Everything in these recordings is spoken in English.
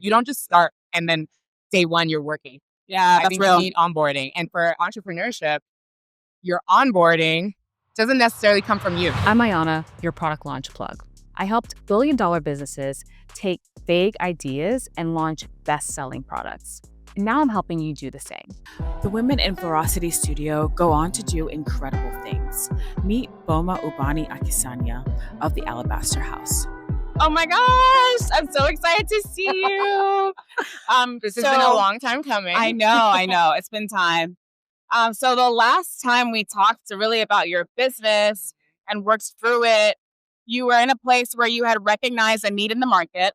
You don't just start and then day one you're working. Yeah, that's real. You need onboarding. And for entrepreneurship, your onboarding doesn't necessarily come from you. I'm Ayana, your product launch plug. I helped billion-dollar businesses take vague ideas and launch best-selling products. And now I'm helping you do the same. The women in Ferocity Studio go on to do incredible things. Meet Boma Ubani Akisanya of the Alabaster House. Oh my gosh, I'm so excited to see you. This has been a long time coming. I know. It's been time. So the last time we talked really about your business and worked through it, you were in a place where you had recognized a need in the market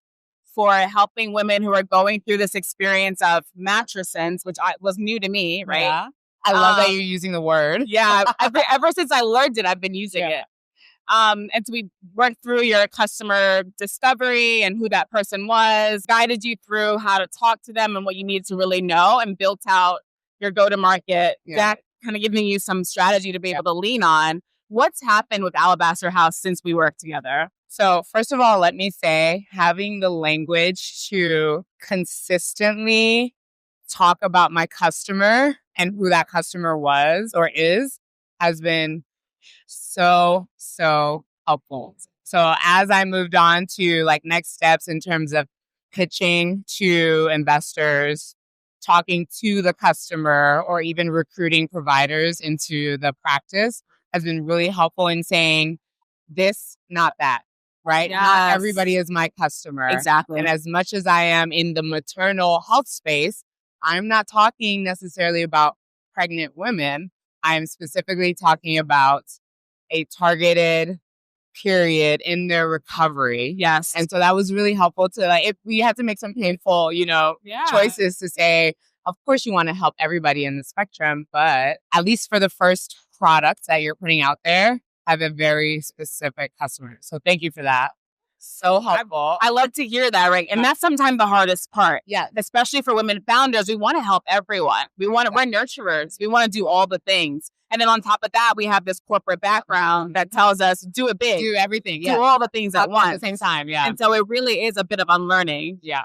for helping women who are going through this experience of mattressing, which was new to me, right? Yeah. I love that you're using the word. Yeah. Ever since I learned it, I've been using it. And so we worked through your customer discovery and who that person was, guided you through how to talk to them and what you needed to really know, and built out your go-to-market, that kind of giving you some strategy to be able to lean on. What's happened with Alabaster House since we worked together? So first of all, let me say, having the language to consistently talk about my customer and who that customer was or is has been so helpful. So as I moved on to like next steps in terms of pitching to investors, talking to the customer, or even recruiting providers into the practice has been really helpful in saying this, not that, right? Yes. Not everybody is my customer. Exactly. And as much as I am in the maternal health space, I'm not talking necessarily about pregnant women. I'm specifically talking about a targeted period in their recovery. Yes. And so that was really helpful to, like, if we had to make some painful, choices to say, of course you want to help everybody in the spectrum, but at least for the first products that you're putting out there, have a very specific customer. So thank you for that. So helpful. I love to hear that, right? And that's sometimes the hardest part. Yeah. Especially for women founders, we want to help everyone. We're nurturers. We want to do all the things. And then on top of that, we have this corporate background that tells us, do it big. Do everything. Do all the things at once. At the same time, yeah. And so it really is a bit of unlearning. Yeah.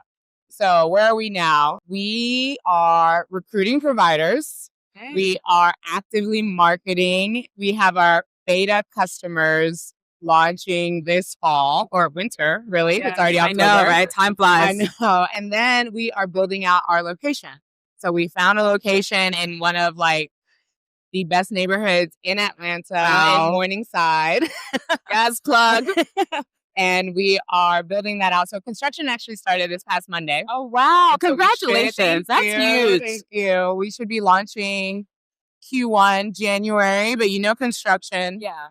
So where are we now? We are recruiting providers. Okay. We are actively marketing. We have our beta customers launching this fall or winter, really. Yeah. It's already October. I know, right? Time flies. I know. And then we are building out our location. So we found a location in one of the best neighborhoods in Atlanta, in Morningside. Yes, plug. And we are building that out. So construction actually started this past Monday. Oh, wow. So congratulations. That's huge. Thank you. We should be launching Q1 January, but construction. Yeah.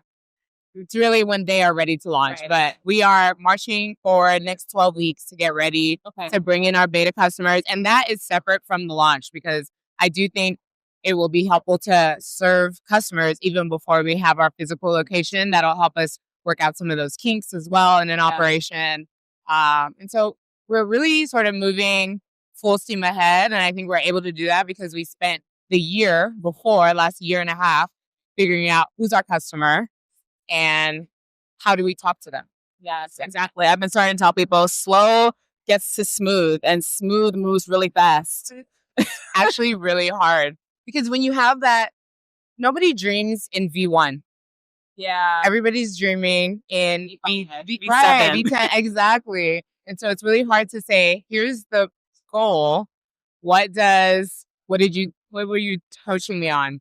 It's really when they are ready to launch. Right. But we are marching forward next 12 weeks to get ready to bring in our beta customers. And that is separate from the launch, because I do think it will be helpful to serve customers even before we have our physical location. That'll help us work out some of those kinks as well in an operation. And so we're really sort of moving full steam ahead. And I think we're able to do that because we spent the year before, last year and a half, figuring out who's our customer and how do we talk to them. Yes, exactly. I've been starting to tell people slow gets to smooth, and smooth moves really fast. Actually really hard. Because when you have that, nobody dreams in V1. Yeah. Everybody's dreaming in V7. V10, exactly. And so it's really hard to say, here's the goal. What were you coaching me on?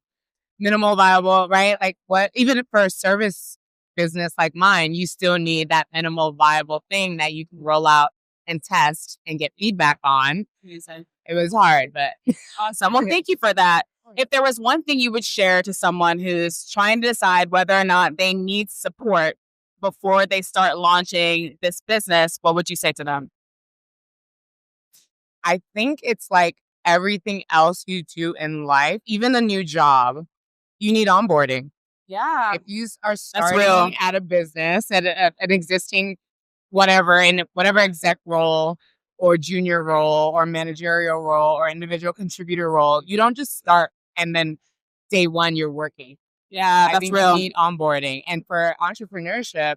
Minimal viable, right? Like even for a service business like mine, you still need that minimal viable thing that you can roll out and test and get feedback on. Amazing. It was hard, but awesome. Well, thank you for that. If there was one thing you would share to someone who's trying to decide whether or not they need support before they start launching this business, what would you say to them? I think it's like everything else you do in life, even a new job, you need onboarding. Yeah. If you are starting at a business, at an existing whatever exec role or junior role or managerial role or individual contributor role, you don't just start and then day one you're working. Yeah, that's real. You need onboarding. And for entrepreneurship,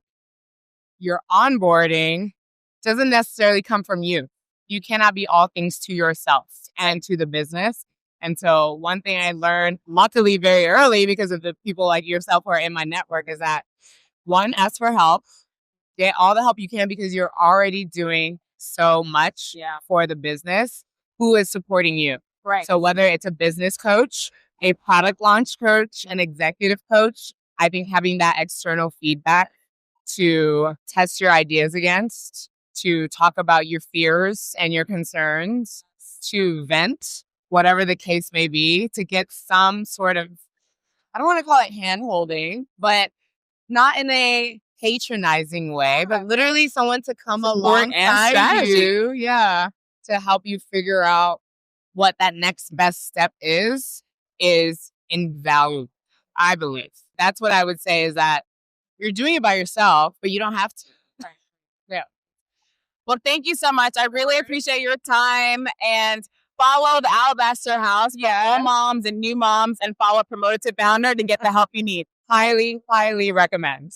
your onboarding doesn't necessarily come from you. you cannot be all things to yourself and to the business. And so one thing I learned, luckily very early because of the people like yourself who are in my network, is that one, ask for help. Get all the help you can because you're already doing so much for the business. Who is supporting you? Right. So whether it's a business coach, a product launch coach, an executive coach, I think having that external feedback to test your ideas against, to talk about your fears and your concerns, to vent, whatever the case may be, to get some sort of, I don't want to call it hand holding, but not in a patronizing way, but literally someone to come alongside you, to help you figure out what that next best step is invaluable, I believe. That's what I would say, is that you're doing it by yourself, but you don't have to. Yeah. Well, thank you so much. I really appreciate your time, and follow the Alabaster House for all moms and new moms, and follow Promoted to Founder to get the help you need. Highly, highly recommend.